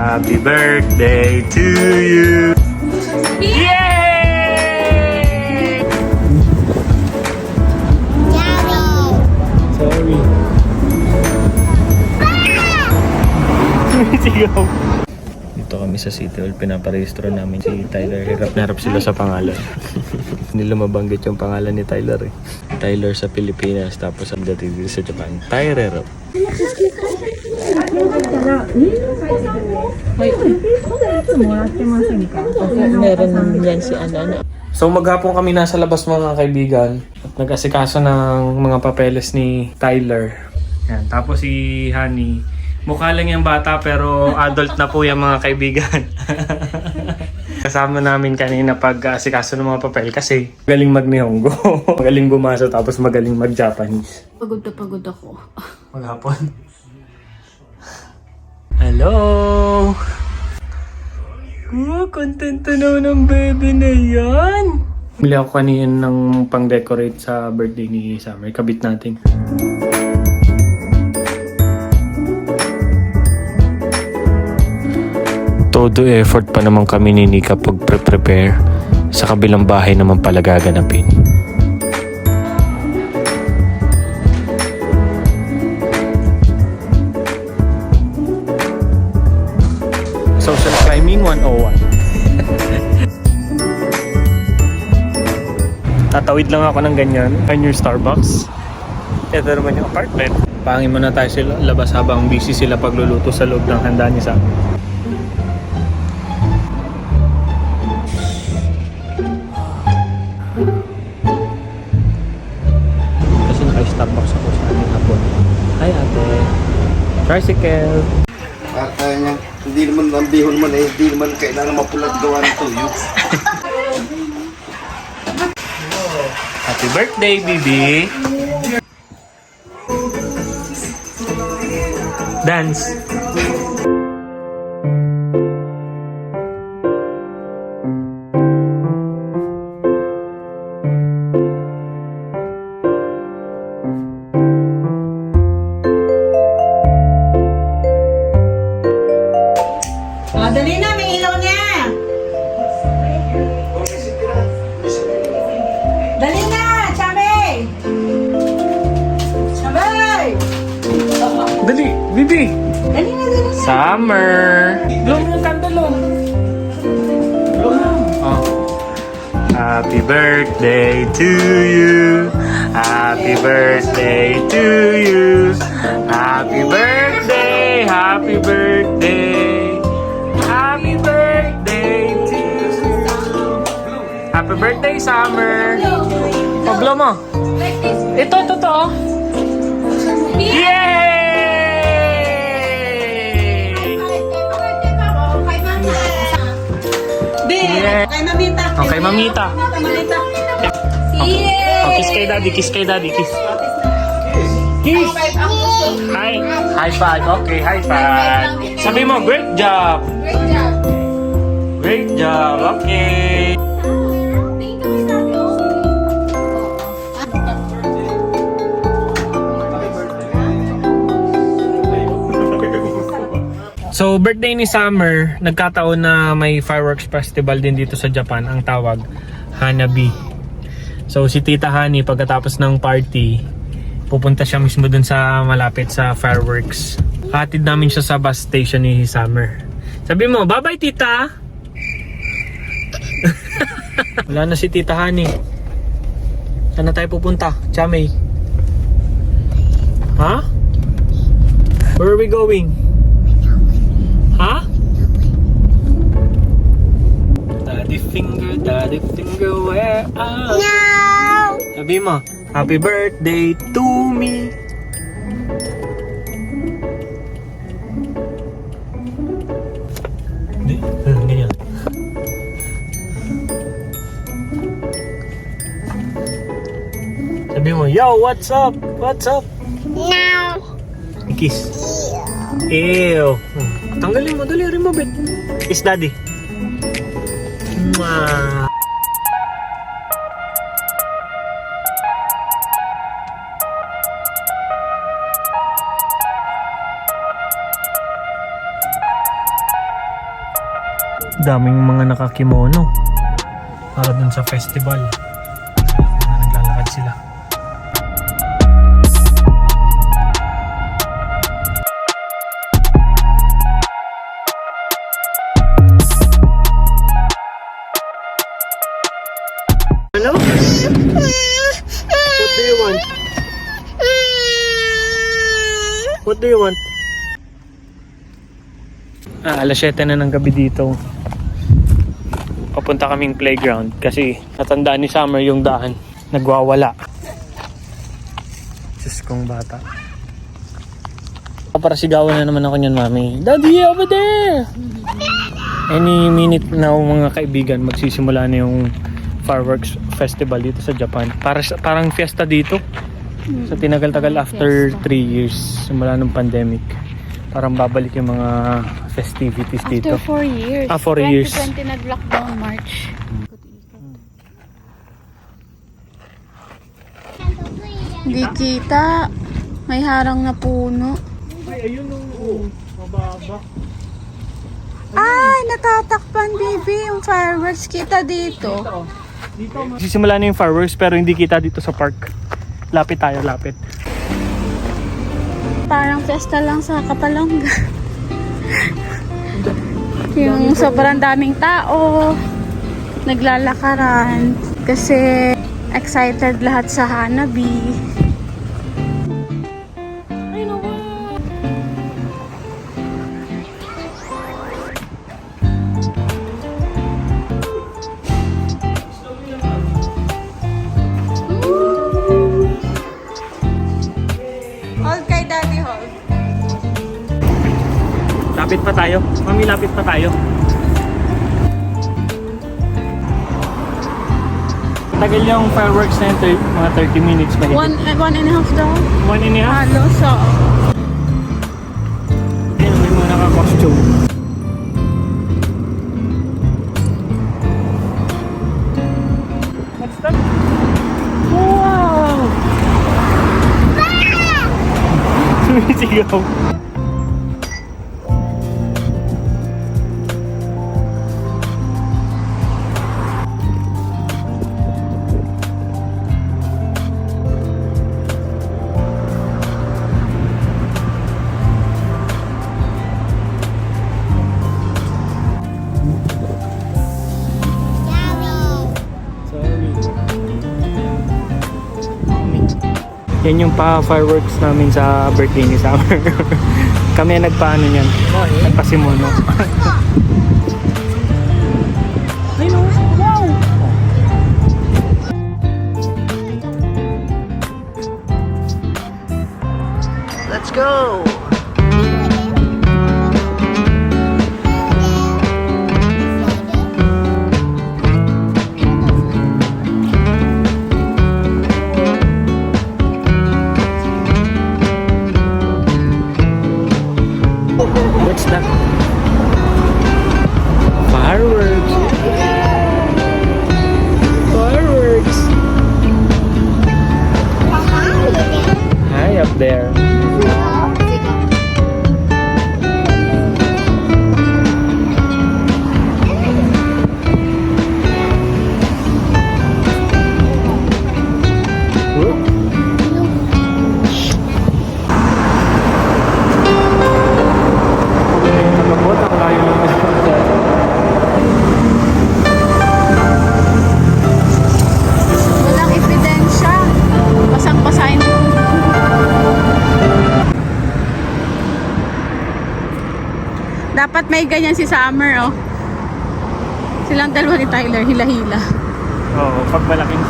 Happy birthday to you. Yay! Sorry. Sigaw. Dito kami sa City Hall, pinaparehistro namin si Tyler. Hirap na hirap sila sa pangalan. Hindi nila mabanggit yung pangalan ni Tyler eh. Tyler sa Pilipinas, tapos ang dati dito sa Japan. Tyler. Meron yan si Ana. So maghapon kami nasa labas mga kaibigan at nag-asikaso ng mga papeles ni Tyler. Yan. Tapos si Honey, mukha lang yung bata pero adult na po yung mga kaibigan. Kasama namin kanina pag-asikaso ng mga papel kasi magaling mag-Nihongo, magaling bumasa tapos magaling mag-Japanese. Pagod na pagod ako. Maghapon. Hello! Oh, kontento na ng baby na yan! Bili ako kanina ng pang-decorate sa birthday ni Summer. Kabit natin. Todo effort pa naman kami ni Nika pag prepare. Sa kabilang bahay naman pala gaganapin. Social climbing 101. Tatawid lang ako ng ganyan. Find your Starbucks. Ito naman yung apartment. Pangin muna tayo sila labas habang busy sila pagluluto sa loob ng handa ni Sam. Kasi naka-Starbucks ako sa ating hapon. Hi ate. Tricycle. At niya, hindi naman ang bihon man eh, hindi naman kailangan mapulat gawa ng tuyo. Happy birthday, baby! Dance! Dali na, may ilaw na! Dali na, Chamay! Chamay! Dali, baby! Dali na, dali na! Summer! Blow mo yung kandalo! Blow mo! Oh. Happy birthday to you! Happy birthday to you! Happy birthday! Happy birthday! Happy birthday to you! Happy birthday, Summer! Pablo mo! Ito! Yay! Yeah. Kay Mamita. Okay, Mamita. Mamita. Oh, kiss kay daddy, kiss. Kiss! Hi! High five, okay, high five. Sabi mo, great job! Great job, okay. So, birthday ni Summer, nagkataon na may fireworks festival din dito sa Japan, ang tawag Hanabi. So, si Tita Honey, pagkatapos ng party, pupunta siya mismo dun sa malapit sa fireworks. Hatid namin siya sa bus station ni Summer. Sabi mo, bye-bye Tita! Wala na si Tita Honey. Saan na tayo pupunta? Chamay? Ha? Where are we going? Ha? Daddy finger, where are you? No! Sabi mo, happy birthday to me. Ganyan. Sabi mo, yo, what's up? What's up? No. Kiss. Ew. Tanggalin mo, dali, remove it. Kiss daddy. Mwah. Daming mga nakakimono. Para dun sa festival. Naglalakad sila. Ano? What do you want? What do you want? Alas 7 na ng gabi dito. Papunta kaming playground kasi natandaan ni Summer yung daan. Nagwawala. Diyos kong bata. Para sigawan na naman ako niyan, mami. Daddy, over there! Any minute na mga kaibigan, magsisimula na yung fireworks festival dito sa Japan. Parang fiesta dito. So tinagal-tagal after 3 years simula ng pandemic. Parang babalik yung mga festivities dito. After 4 years. 4 years. 2020 nag-lockdown March. Hindi kita. May harang na puno. Ay, ayun o. Mababa. Ay, natatakpan, baby. Yung fireworks kita dito. Sisimula na yung fireworks pero hindi kita dito sa park. Lapit tayo, lapit. Parang fiesta lang sa Kapalongga. Yung sobrang daming tao. Naglalakaran. Kasi excited lahat sa Hanabi. Ay, no. Hold kay Daddy, hold. Lapit pa tayo. Mami, lapit pa tayo. Tagal yung fireworks na yun, mga 30 minutes mahigit. One and a half daw. 1.5? Halos, so. Ayun, may mga naka-costume. What's that? Wow! Sumisigaw. Yan yung pa-fireworks namin sa birthday ni Summer. Kami ang nagpaano niyan. Nagpasimuno. Ay no! Wow! Let's go! What's that? Fireworks! Fireworks! Hi up there. Walang ebidensya. Basang-basahin mo. Dapat may ganyan si Summer, oh. Silang dalawa ni Tyler, hila-hila. Oo, pag malaking